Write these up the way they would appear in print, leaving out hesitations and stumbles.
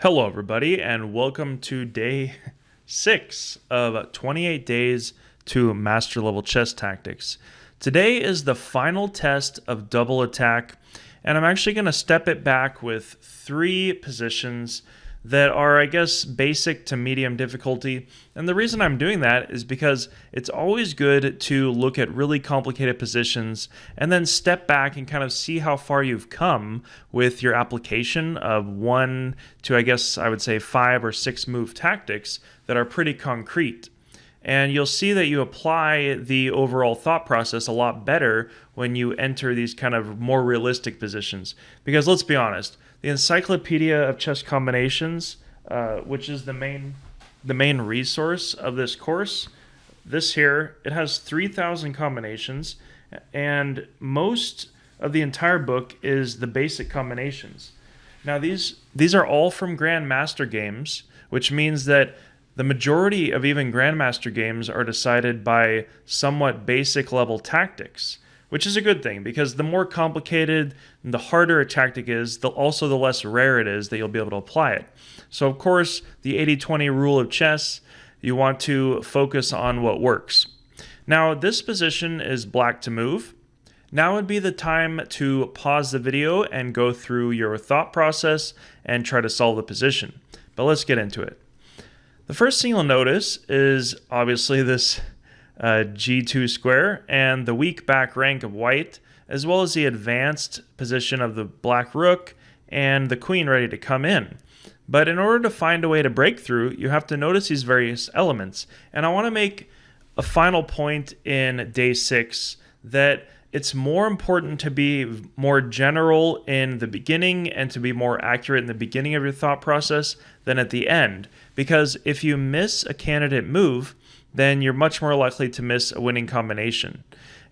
Hello, everybody, and welcome to day 6 of 28 days to master level chess tactics. Today is the final test of double attack, and I'm actually going to step it back with 3 positions that are, I guess, basic to medium difficulty. And the reason I'm doing that is because it's always good to look at really complicated positions and then step back and kind of see how far you've come with your application of 1 to, I guess I would say, 5 or 6 move tactics that are pretty concrete. And you'll see that you apply the overall thought process a lot better when you enter these kind of more realistic positions. Because let's be honest, the Encyclopedia of Chess Combinations, which is the main resource of this course, this here, it has 3,000 combinations, and most of the entire book is the basic combinations. Now these are all from Grandmaster games, which means that the majority of even Grandmaster games are decided by somewhat basic level tactics, which is a good thing because the more complicated and the harder a tactic is, also the less rare it is that you'll be able to apply it. So of course, the 80-20 rule of chess, you want to focus on what works. Now this position is black to move. Now would be the time to pause the video and go through your thought process and try to solve the position. But let's get into it. The first thing you'll notice is obviously this G2 square and the weak back rank of white, as well as the advanced position of the black rook and the queen ready to come in. But in order to find a way to break through, you have to notice these various elements. And I want to make a final point in day 6 that it's more important to be more general in the beginning and to be more accurate in the beginning of your thought process than at the end. Because if you miss a candidate move, then you're much more likely to miss a winning combination.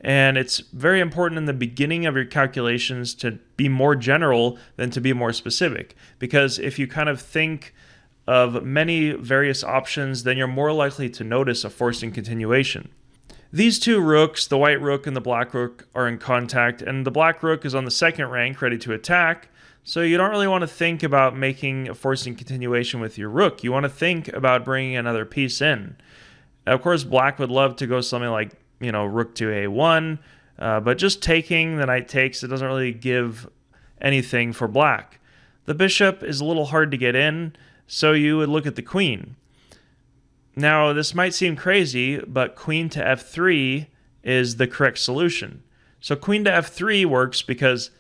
And it's very important in the beginning of your calculations to be more general than to be more specific. Because if you kind of think of many various options, then you're more likely to notice a forcing continuation. These two rooks, the white rook and the black rook, are in contact, and the black rook is on the second rank ready to attack, so you don't really want to think about making a forcing continuation with your rook. You want to think about bringing another piece in. Of course, black would love to go something like, rook to a1, but just taking the knight takes, it doesn't really give anything for black. The bishop is a little hard to get in, so you would look at the queen. Now, this might seem crazy, but queen to f3 is the correct solution. So queen to f3 works because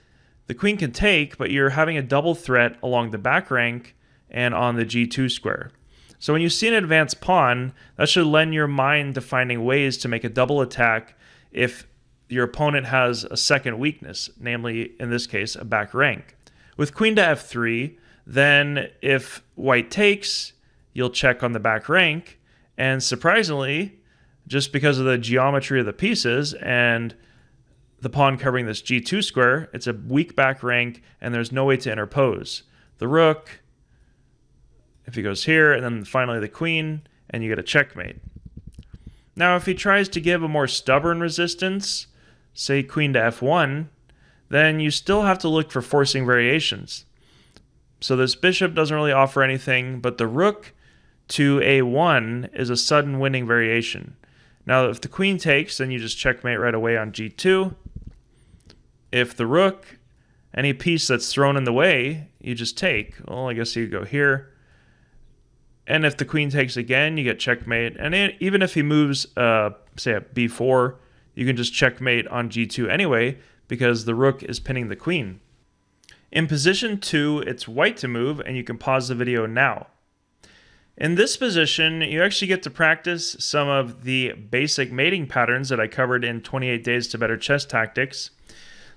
the queen can take, but you're having a double threat along the back rank and on the g2 square. So when you see an advanced pawn, that should lend your mind to finding ways to make a double attack if your opponent has a second weakness, namely, in this case, a back rank. With queen to f3, then if white takes, you'll check on the back rank. And surprisingly, just because of the geometry of the pieces and the pawn covering this g2 square, it's a weak back rank and there's no way to interpose. The rook, if he goes here, and then finally the queen, and you get a checkmate. Now, if he tries to give a more stubborn resistance, say queen to f1, then you still have to look for forcing variations. So this bishop doesn't really offer anything, but the rook to a1 is a sudden winning variation. Now, if the queen takes, then you just checkmate right away on g2. If the rook, any piece that's thrown in the way, you just take. Well, I guess you go here. And if the queen takes again, you get checkmate. And even if he moves, say at b4, you can just checkmate on g2 anyway, because the rook is pinning the queen. In position 2, it's white to move, and you can pause the video now. In this position, you actually get to practice some of the basic mating patterns that I covered in 28 Days to Better Chess Tactics.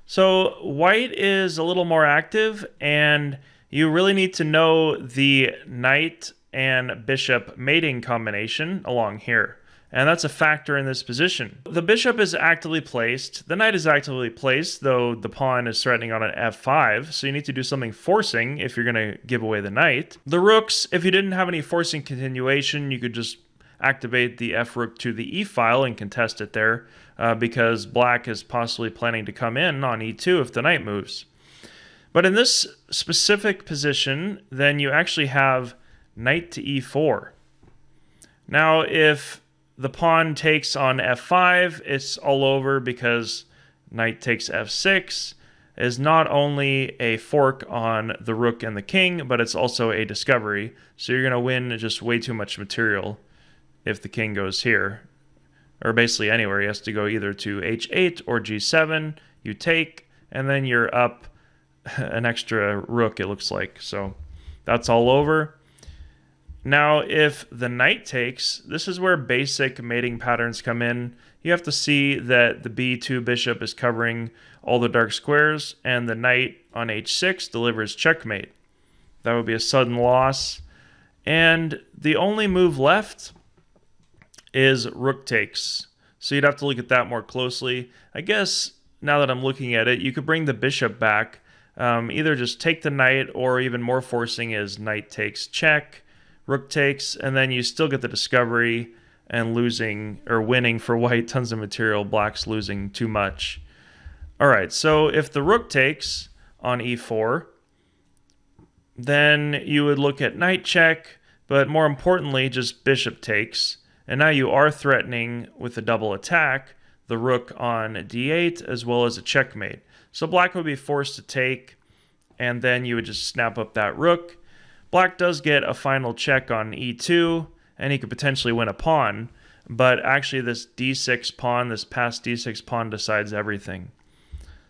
So white is a little more active, and you really need to know the knight and bishop mating combination along here. And that's a factor in this position. The bishop is actively placed. The knight is actively placed, though the pawn is threatening on an f5, so you need to do something forcing if you're going to give away the knight. The rooks, if you didn't have any forcing continuation, you could just activate the f-rook to the e-file and contest it there, because black is possibly planning to come in on e2 if the knight moves. But in this specific position, then you actually have knight to e4. Now, if the pawn takes on f5, it's all over because knight takes f6 is not only a fork on the rook and the king, but it's also a discovery. So you're going to win just way too much material if the king goes here, or basically anywhere. He has to go either to h8 or g7. You take, and then you're up an extra rook, it looks like. So that's all over. Now, if the knight takes, this is where basic mating patterns come in. You have to see that the b2 bishop is covering all the dark squares, and the knight on h6 delivers checkmate. That would be a sudden loss. And the only move left is rook takes. So you'd have to look at that more closely. I guess now that I'm looking at it, you could bring the bishop back. Either just take the knight, or even more forcing is knight takes check, rook takes, and then you still get the discovery and losing or winning for white tons of material, black's losing too much. All right, so if the rook takes on e4, then you would look at knight check, but more importantly, just bishop takes. And now you are threatening with a double attack, the rook on d8, as well as a checkmate. So black would be forced to take, and then you would just snap up that rook. Black does get a final check on e2, and he could potentially win a pawn, but actually this d6 pawn, this passed d6 pawn decides everything.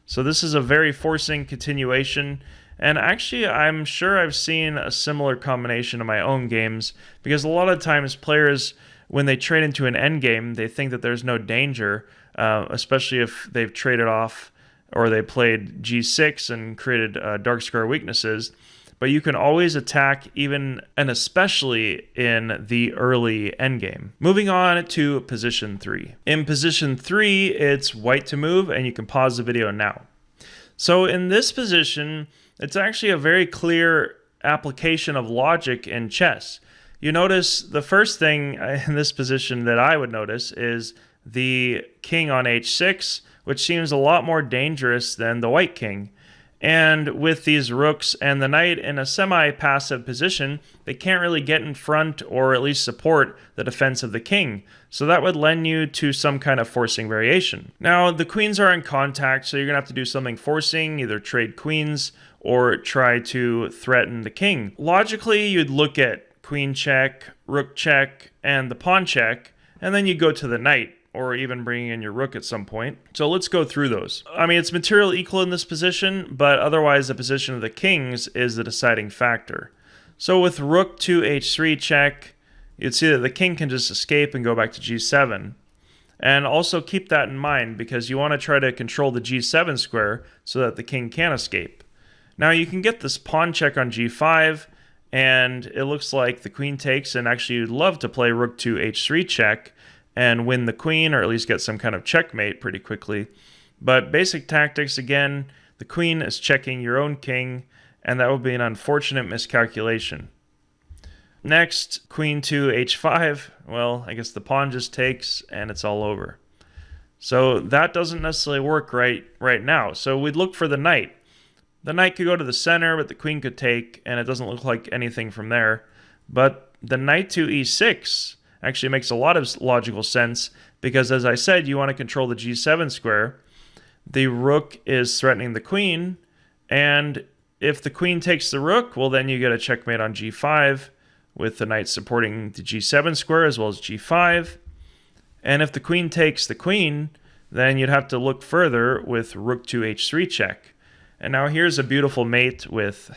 So this is a very forcing continuation, and actually I'm sure I've seen a similar combination in my own games, because a lot of times players, when they trade into an endgame, they think that there's no danger, especially if they've traded off or they played g6 and created dark square weaknesses. But you can always attack even and especially in the early endgame. Moving on to position 3. In position 3, it's white to move, and you can pause the video now. So in this position, it's actually a very clear application of logic in chess. You notice the first thing in this position that I would notice is the king on h6, which seems a lot more dangerous than the white king. And with these rooks and the knight in a semi-passive position, they can't really get in front or at least support the defense of the king. So that would lend you to some kind of forcing variation. Now, the queens are in contact, so you're going to have to do something forcing, either trade queens or try to threaten the king. Logically, you'd look at queen check, rook check, and the pawn check, and then you go to the knight, or even bringing in your rook at some point. So let's go through those. I mean, it's material equal in this position, but otherwise the position of the kings is the deciding factor. So with rook to h3 check, you'd see that the king can just escape and go back to g7. And also keep that in mind, because you want to try to control the g7 square so that the king can't escape. Now you can get this pawn check on g5, and it looks like the queen takes, and actually you'd love to play rook to h3 check and win the queen, or at least get some kind of checkmate pretty quickly. But basic tactics, again, the queen is checking your own king, and that would be an unfortunate miscalculation. Next, queen to h5. Well, I guess the pawn just takes, and it's all over. So that doesn't necessarily work right now. So we'd look for the knight. The knight could go to the center, but the queen could take, and it doesn't look like anything from there. But the knight to e6 actually makes a lot of logical sense, because as I said, you want to control the g7 square. The rook is threatening the queen, and if the queen takes the rook, well, then you get a checkmate on g5 with the knight supporting the g7 square as well as g5. And if the queen takes the queen, then you'd have to look further with rook to h3 check. And now here's a beautiful mate with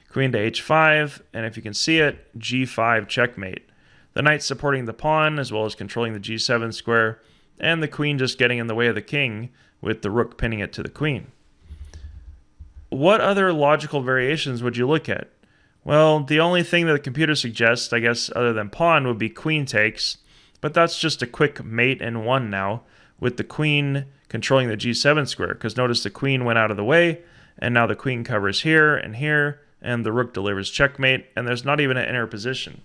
queen to h5, and if you can see it, g5 checkmate. The knight supporting the pawn as well as controlling the g7 square, and the queen just getting in the way of the king with the rook pinning it to the queen. What other logical variations would you look at? Well, the only thing that the computer suggests, I guess, other than pawn would be queen takes, but that's just a quick mate in one now, with the queen controlling the g7 square, because notice the queen went out of the way, and now the queen covers here, and the rook delivers checkmate, and there's not even an inner position.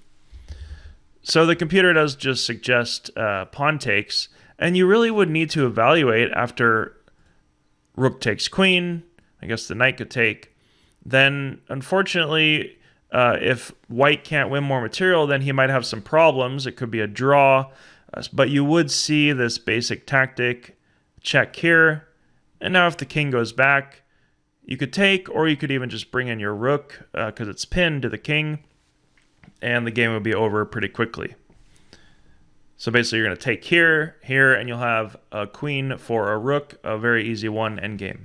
So the computer does just suggest pawn takes, and you really would need to evaluate after rook takes queen. I guess the knight could take. then unfortunately, if white can't win more material, then he might have some problems. It could be a draw, but you would see this basic tactic, check here. And now if the king goes back, you could take, or you could even just bring in your rook because it's pinned to the king, and the game would be over pretty quickly. So basically you're going to take here, here, and you'll have a queen for a rook, a very easy one, endgame.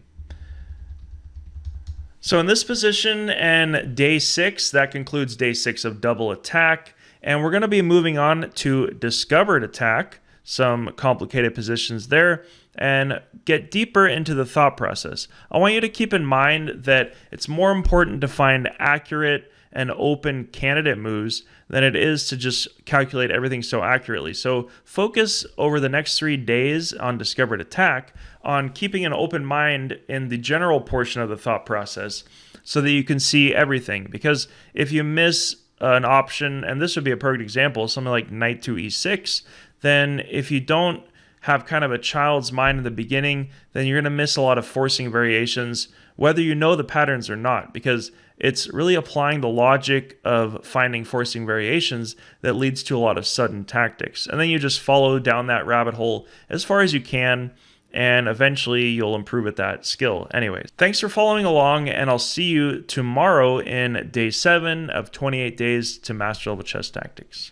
So in this position and day 6, that concludes day 6 of double attack. And we're going to be moving on to discovered attack, some complicated positions there, and get deeper into the thought process. I want you to keep in mind that it's more important to find accurate and open candidate moves than it is to just calculate everything so accurately. So focus over the next 3 days on discovered attack on keeping an open mind in the general portion of the thought process so that you can see everything. Because if you miss an option, and this would be a perfect example, something like knight to e6, then if you don't have kind of a child's mind in the beginning, then you're going to miss a lot of forcing variations, whether you know the patterns or not, because it's really applying the logic of finding forcing variations that leads to a lot of sudden tactics. And then you just follow down that rabbit hole as far as you can, and eventually you'll improve at that skill. Anyways, thanks for following along, and I'll see you tomorrow in day 7 of 28 days to master level chess tactics.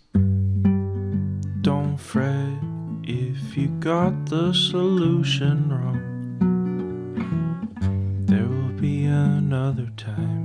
Don't fret if you got the solution wrong. There will be another time.